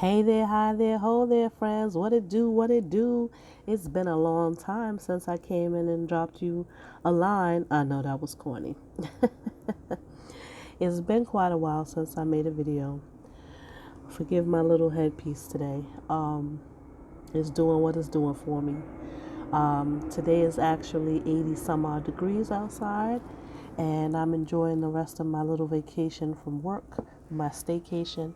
Hey there, hi there, ho there, friends. What it do, what it do? It's been a long time since I came in and dropped you a line. I know that was corny. It's been quite a while since I made a video. Forgive my little headpiece today. It's doing what it's doing for me. Today is actually 80 some odd degrees outside, and I'm enjoying the rest of my little vacation from work, my staycation.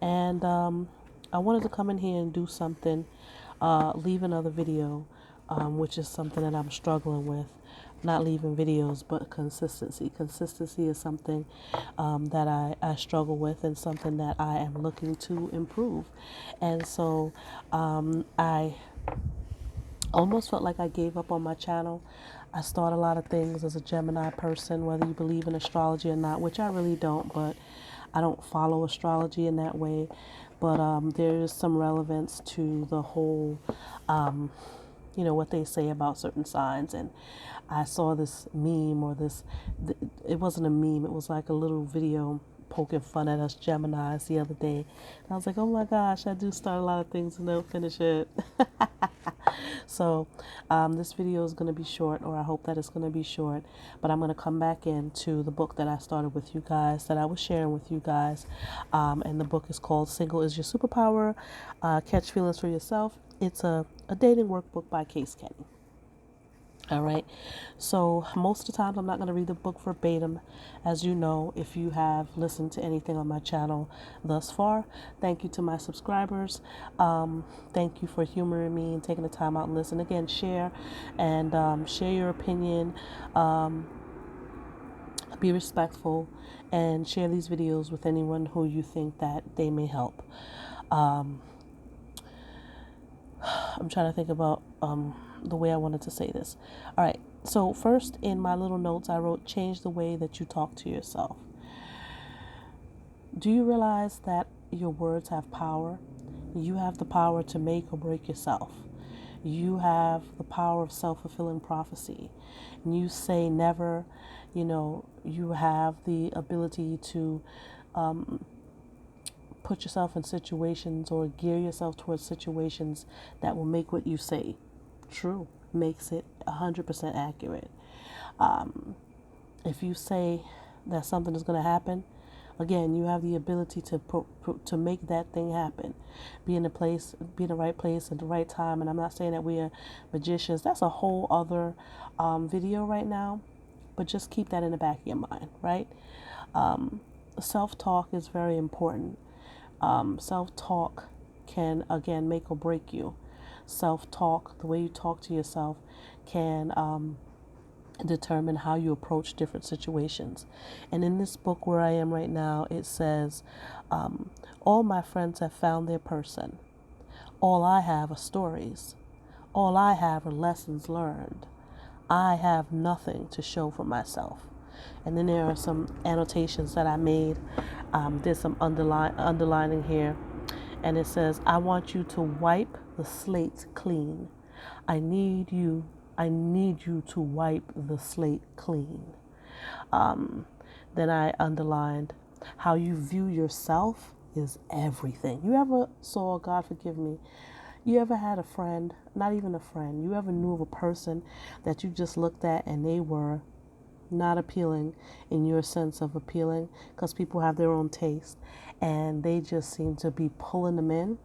And I wanted to come in here and do something, leave another video, which is something that I'm struggling with. Not leaving videos, but consistency. Consistency is something that I struggle with and something that I am looking to improve. And so I almost felt like I gave up on my channel. I start a lot of things as a Gemini person, whether you believe in astrology or not, which I really don't, but I don't follow astrology in that way. But there is some relevance to the whole, what they say about certain signs. And I saw this meme or it wasn't a meme, it was like a little video poking fun at us Geminis the other day. And I was like, oh my gosh, I do start a lot of things and don't finish it. So this video is going to be short, or I hope that it's going to be short, but I'm going to come back into the book that I started with you guys, that I was sharing with you guys. And the book is called Single is Your Superpower, Catch Feelings for Yourself. It's a dating workbook by Case Kenny. All right. So most of the time, I'm not going to read the book verbatim. As you know, if you have listened to anything on my channel thus far, thank you to my subscribers. Thank you for humoring me and taking the time out and listen. Again, share and share your opinion. Be respectful and share these videos with anyone who you think that they may help. I'm trying to think about the way I wanted to say this. All right. So first, in my little notes, I wrote, change the way that you talk to yourself. Do you realize that your words have power? You have the power to make or break yourself. You have the power of self-fulfilling prophecy. You say never, you have the ability to put yourself in situations or gear yourself towards situations that will make what you say true, makes it 100% accurate. If you say that something is going to happen, again, you have the ability to make that thing happen. Be in the right place at the right time. And I'm not saying that we are magicians. That's a whole other video right now. But just keep that in the back of your mind, right? Self-talk is very important. Self-talk can, again, make or break you. Self-talk, the way you talk to yourself, can determine how you approach different situations. And in this book where I am right now, it says, all my friends have found their person. All I have are stories. All I have are lessons learned. I have nothing to show for myself. And then there are some annotations that I made. There's some underlining here. And it says, I want you to wipe the slate clean. I need you to wipe the slate clean. Then I underlined, how you view yourself is everything. You ever saw, God forgive me, you ever had a friend, not even a friend, you ever knew of a person that you just looked at and they were not appealing in your sense of appealing, because people have their own taste and they just seem to be pulling them in.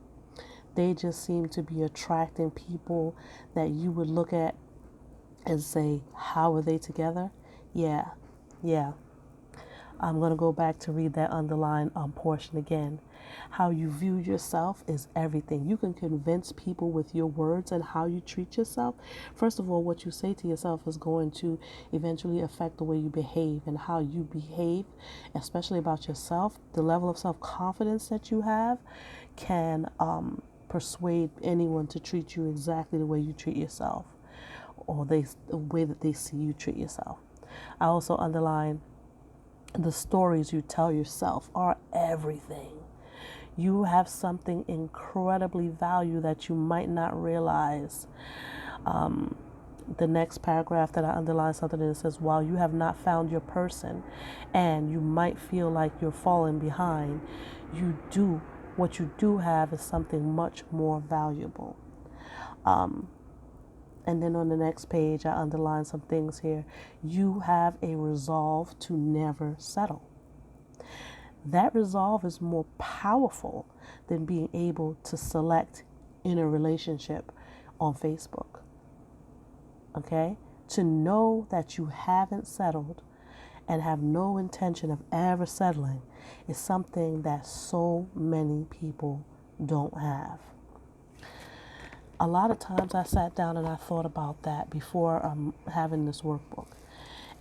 They just seem to be attracting people that you would look at and say, how are they together? Yeah. I'm going to go back to read that underlined portion again. How you view yourself is everything. You can convince people with your words and how you treat yourself. First of all, what you say to yourself is going to eventually affect the way you behave, and how you behave, especially about yourself. The level of self-confidence that you have can persuade anyone to treat you exactly the way you treat yourself, or the way that they see you treat yourself. I also underline, the stories you tell yourself are everything. You have something incredibly valuable that you might not realize. The next paragraph that I underlined something that says, while you have not found your person and you might feel like you're falling behind, you do what you do have is something much more valuable. And then on the next page, I underline some things here. You have a resolve to never settle. That resolve is more powerful than being able to select in a relationship on Facebook. Okay? To know that you haven't settled and have no intention of ever settling is something that so many people don't have. A lot of times I sat down and I thought about that before having this workbook.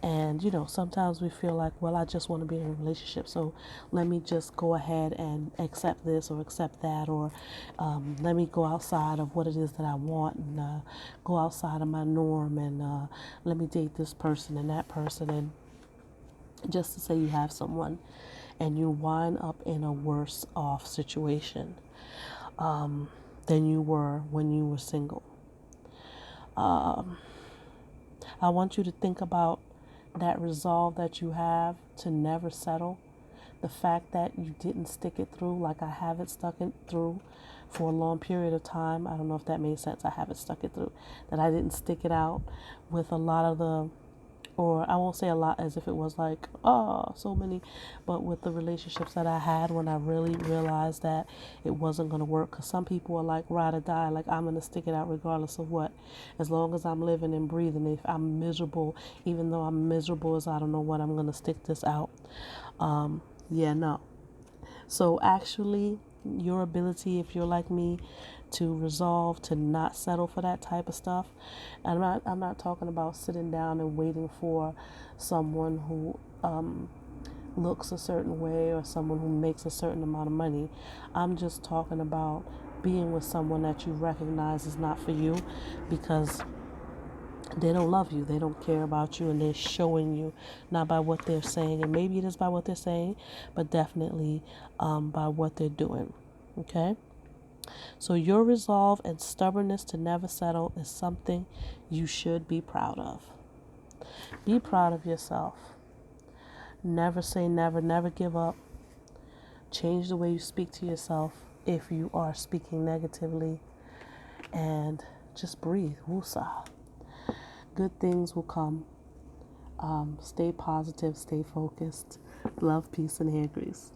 And, sometimes we feel like, well, I just want to be in a relationship, so let me just go ahead and accept this or accept that, or let me go outside of what it is that I want and go outside of my norm and let me date this person and that person. And just to say you have someone and you wind up in a worse off situation than you were when you were single. I want you to think about that resolve that you have to never settle. The fact that you didn't stick it through, like I haven't stuck it through for a long period of time. I don't know if that made sense. I haven't stuck it through. That I didn't stick it out with a lot of or I won't say a lot as if it was like, so many, but with the relationships that I had when I really realized that it wasn't going to work. Because some people are like ride or die, like I'm going to stick it out regardless of what. As long as I'm living and breathing, if I'm miserable, even though I'm miserable as I don't know what, I'm going to stick this out. No. So actually, your ability, if you're like me, to resolve to not settle for that type of stuff. And I'm not talking about sitting down and waiting for someone who looks a certain way or someone who makes a certain amount of money. I'm just talking about being with someone that you recognize is not for you because they don't love you, they don't care about you, and they're showing you, not by what they're saying, and maybe it is by what they're saying, but definitely by what they're doing. Okay? So your resolve and stubbornness to never settle is something you should be proud of. Be proud of yourself. Never say never, never give up. Change the way you speak to yourself if you are speaking negatively, and just breathe. Woosah. Good things will come. Stay positive, stay focused. Love, peace, and hair grease.